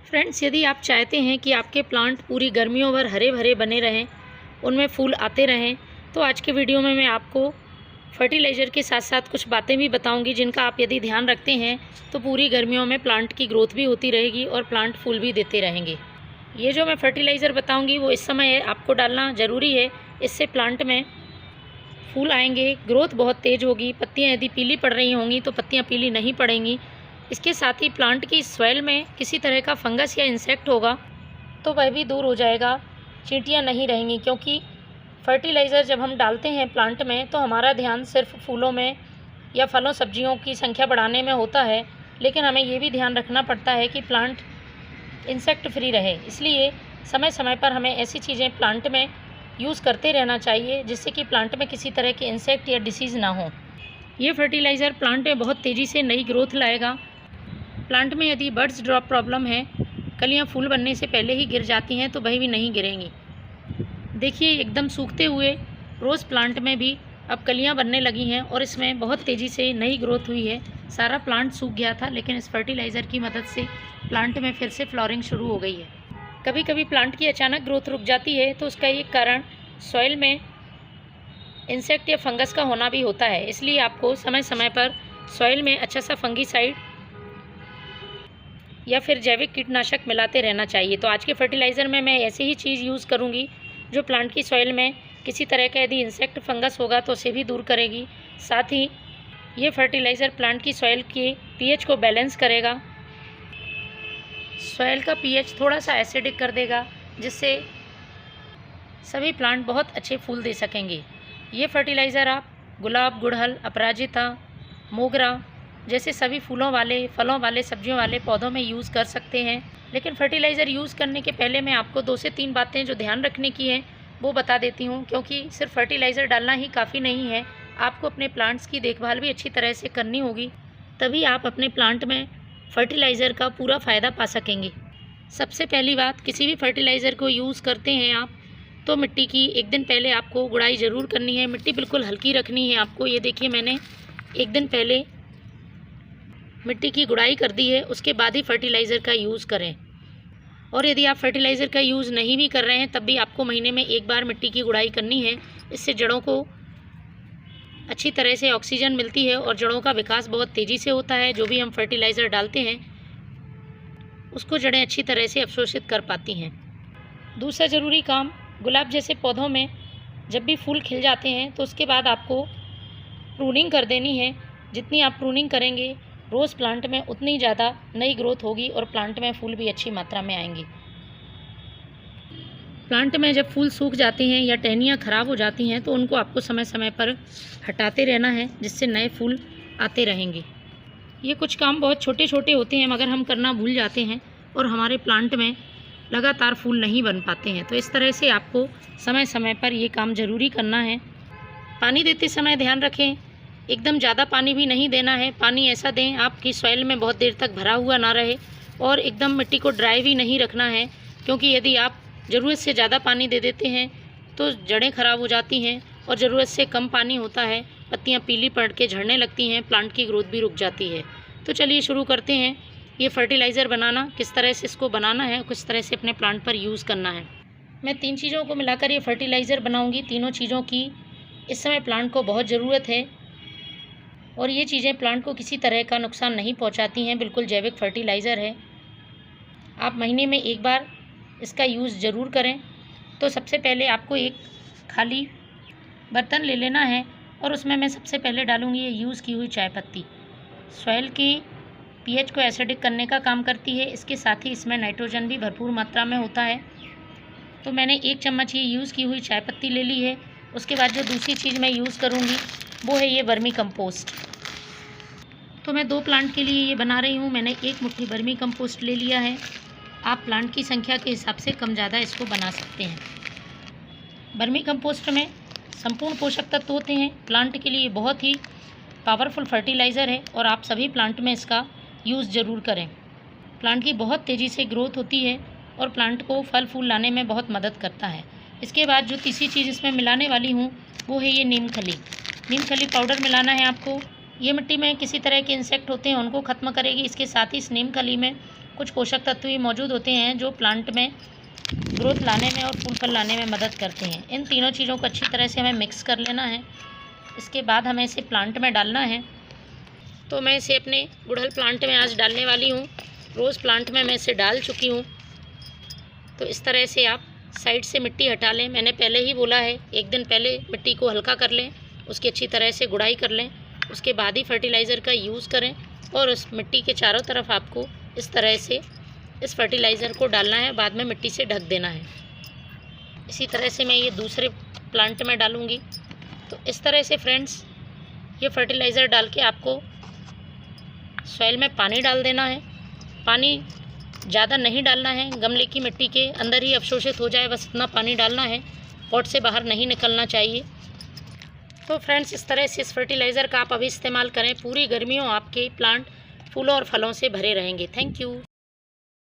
Friends, यदि आप चाहते हैं कि आपके प्लांट पूरी गर्मियों भर हरे भरे बने रहें, उनमें फूल आते रहें, तो आज के वीडियो में मैं आपको फर्टिलाइज़र के साथ साथ कुछ बातें भी बताऊंगी जिनका आप यदि ध्यान रखते हैं तो पूरी गर्मियों में प्लांट की ग्रोथ भी होती रहेगी और प्लांट फूल भी देते रहेंगे। ये जो मैं फर्टिलाइज़र बताऊंगी वो इस समय आपको डालना ज़रूरी है। इससे प्लांट में फूल आएंगे, ग्रोथ बहुत तेज़ होगी। पत्तियाँ यदि पीली पड़ रही होंगी तो पत्तियाँ पीली नहीं पड़ेंगी। इसके साथ ही प्लांट की सॉइल में किसी तरह का फंगस या इंसेक्ट होगा तो वह भी दूर हो जाएगा, चींटियाँ नहीं रहेंगी। क्योंकि फर्टिलाइज़र जब हम डालते हैं प्लांट में तो हमारा ध्यान सिर्फ फूलों में या फलों सब्जियों की संख्या बढ़ाने में होता है, लेकिन हमें ये भी ध्यान रखना पड़ता है कि प्लांट इंसेक्ट फ्री रहे। इसलिए समय समय पर हमें ऐसी चीज़ें प्लांट में यूज़ करते रहना चाहिए जिससे कि प्लांट में किसी तरह के इंसेक्ट या डिसीज़ ना हो। ये फर्टिलाइज़र प्लांट में बहुत तेज़ी से नई ग्रोथ लाएगा। प्लांट में यदि बर्ड्स ड्रॉप प्रॉब्लम है, कलियाँ फूल बनने से पहले ही गिर जाती हैं, तो वह भी नहीं गिरेंगी। देखिए, एकदम सूखते हुए रोज़ प्लांट में भी अब कलियाँ बनने लगी हैं और इसमें बहुत तेज़ी से नई ग्रोथ हुई है। सारा प्लांट सूख गया था, लेकिन इस फर्टिलाइज़र की मदद से प्लांट में फिर से फ्लावरिंग शुरू हो गई है। कभी कभी प्लांट की अचानक ग्रोथ रुक जाती है तो उसका एक कारण सॉइल में इंसेक्ट या फंगस का होना भी होता है। इसलिए आपको समय समय पर सॉइल में अच्छा सा फंगीसाइड या फिर जैविक कीटनाशक मिलाते रहना चाहिए। तो आज के फर्टिलाइज़र में मैं ऐसी ही चीज़ यूज़ करूँगी जो प्लांट की सॉइल में किसी तरह का यदि इंसेक्ट फंगस होगा तो उसे भी दूर करेगी। साथ ही ये फर्टिलाइज़र प्लांट की सॉइल के पीएच को बैलेंस करेगा। सॉइल का पीएच थोड़ा सा एसिडिक कर देगा, जिससे सभी प्लांट बहुत अच्छे फूल दे सकेंगे। ये फर्टिलाइज़र आप गुलाब, गुड़हल, अपराजिता, मोगरा जैसे सभी फूलों वाले, फलों वाले, सब्जियों वाले पौधों में यूज़ कर सकते हैं। लेकिन फर्टिलाइज़र यूज़ करने के पहले मैं आपको 2 से 3 बातें जो ध्यान रखने की हैं वो बता देती हूँ। क्योंकि सिर्फ फर्टिलाइज़र डालना ही काफ़ी नहीं है, आपको अपने प्लांट्स की देखभाल भी अच्छी तरह से करनी होगी, तभी आप अपने प्लांट में फर्टिलाइज़र का पूरा फ़ायदा पा सकेंगे। सबसे पहली बात, किसी भी फर्टिलाइज़र को यूज़ करते हैं आप तो मिट्टी की एक दिन पहले आपको गुड़ाई ज़रूर करनी है। मिट्टी बिल्कुल हल्की रखनी है आपको। ये देखिए, मैंने एक दिन पहले मिट्टी की गुड़ाई कर दी है, उसके बाद ही फर्टिलाइज़र का यूज़ करें। और यदि आप फर्टिलाइज़र का यूज़ नहीं भी कर रहे हैं तब भी आपको महीने में एक बार मिट्टी की गुड़ाई करनी है। इससे जड़ों को अच्छी तरह से ऑक्सीजन मिलती है और जड़ों का विकास बहुत तेज़ी से होता है। जो भी हम फर्टिलाइज़र डालते हैं उसको जड़ें अच्छी तरह से अवशोषित कर पाती हैं। दूसरा ज़रूरी काम, गुलाब जैसे पौधों में जब भी फूल खिल जाते हैं तो उसके बाद आपको प्रूनिंग कर देनी है। जितनी आप प्रूनिंग करेंगे रोज़ प्लांट में उतनी ज़्यादा नई ग्रोथ होगी और प्लांट में फूल भी अच्छी मात्रा में आएंगे। प्लांट में जब फूल सूख जाते हैं या टहनियाँ ख़राब हो जाती हैं तो उनको आपको समय समय पर हटाते रहना है, जिससे नए फूल आते रहेंगे। ये कुछ काम बहुत छोटे छोटे होते हैं मगर हम करना भूल जाते हैं और हमारे प्लांट में लगातार फूल नहीं बन पाते हैं। तो इस तरह से आपको समय समय पर ये काम ज़रूरी करना है। पानी देते समय ध्यान रखें, एकदम ज़्यादा पानी भी नहीं देना है। पानी ऐसा दें आपकी सॉइल में बहुत देर तक भरा हुआ ना रहे, और एकदम मिट्टी को ड्राई भी नहीं रखना है। क्योंकि यदि आप ज़रूरत से ज़्यादा पानी दे देते हैं तो जड़ें ख़राब हो जाती हैं, और ज़रूरत से कम पानी होता है, पत्तियाँ पीली पड़ के झड़ने लगती हैं, प्लांट की ग्रोथ भी रुक जाती है। तो चलिए शुरू करते हैं। ये फर्टिलाइज़र बनाना, किस तरह से इसको बनाना है, किस तरह से अपने प्लांट पर यूज़ करना है। मैं 3 चीज़ों को मिलाकर ये फर्टिलाइज़र बनाऊँगी। तीनों चीज़ों की इस समय प्लांट को बहुत ज़रूरत है और ये चीज़ें प्लांट को किसी तरह का नुकसान नहीं पहुंचाती हैं। बिल्कुल जैविक फर्टिलाइज़र है। आप महीने में एक बार इसका यूज़ ज़रूर करें। तो सबसे पहले आपको एक खाली बर्तन ले लेना है और उसमें मैं सबसे पहले डालूँगी ये यूज़ की हुई चाय पत्ती। सॉइल की पीएच को एसिडिक करने का काम करती है। इसके साथ ही इसमें नाइट्रोजन भी भरपूर मात्रा में होता है। तो मैंने 1 चम्मच ये यूज़ की हुई चाय पत्ती ले ली है। उसके बाद जो दूसरी चीज़ मैं यूज़ करूँगी वो है ये वर्मी कंपोस्ट। तो मैं 2 प्लांट के लिए ये बना रही हूँ। मैंने 1 मुट्ठी वर्मी कंपोस्ट ले लिया है। आप प्लांट की संख्या के हिसाब से कम ज़्यादा इसको बना सकते हैं। वर्मी कंपोस्ट में संपूर्ण पोषक तत्व होते हैं। प्लांट के लिए बहुत ही पावरफुल फर्टिलाइज़र है और आप सभी प्लांट में इसका यूज़ ज़रूर करें। प्लांट की बहुत तेज़ी से ग्रोथ होती है और प्लांट को फल फूल लाने में बहुत मदद करता है। इसके बाद जो तीसरी चीज़ इसमें मिलाने वाली हूँ वो है ये नीम खली। नीम खली पाउडर मिलाना है आपको। ये मिट्टी में किसी तरह के इंसेक्ट होते हैं उनको ख़त्म करेगी। इसके साथ ही इस नीम खली में कुछ पोषक तत्व भी मौजूद होते हैं जो प्लांट में ग्रोथ लाने में और फूल फल लाने में मदद करते हैं। इन तीनों चीज़ों को अच्छी तरह से हमें मिक्स कर लेना है। इसके बाद हमें इसे प्लांट में डालना है। तो मैं इसे अपने गुड़हल प्लांट में आज डालने वाली हूँ। रोज़ प्लांट में मैं इसे डाल चुकी हूँ। तो इस तरह से आप साइड से मिट्टी हटा लें। मैंने पहले ही बोला है, एक दिन पहले मिट्टी को हल्का कर लें, उसकी अच्छी तरह से गुड़ाई कर लें, उसके बाद ही फर्टिलाइज़र का यूज़ करें। और उस मिट्टी के चारों तरफ आपको इस तरह से इस फर्टिलाइज़र को डालना है, बाद में मिट्टी से ढक देना है। इसी तरह से मैं ये दूसरे प्लांट में डालूँगी। तो इस तरह से फ्रेंड्स, ये फर्टिलाइज़र डाल के आपको सॉइल में पानी डाल देना है। पानी ज़्यादा नहीं डालना है, गमले की मिट्टी के अंदर ही अवशोषित हो जाए, बस इतना पानी डालना है, पॉट से बाहर नहीं निकलना चाहिए। तो फ्रेंड्स, इस तरह से इस फर्टिलाइज़र का आप अभी इस्तेमाल करें। पूरी गर्मियों आपके प्लांट फूलों और फलों से भरे रहेंगे। Thank you.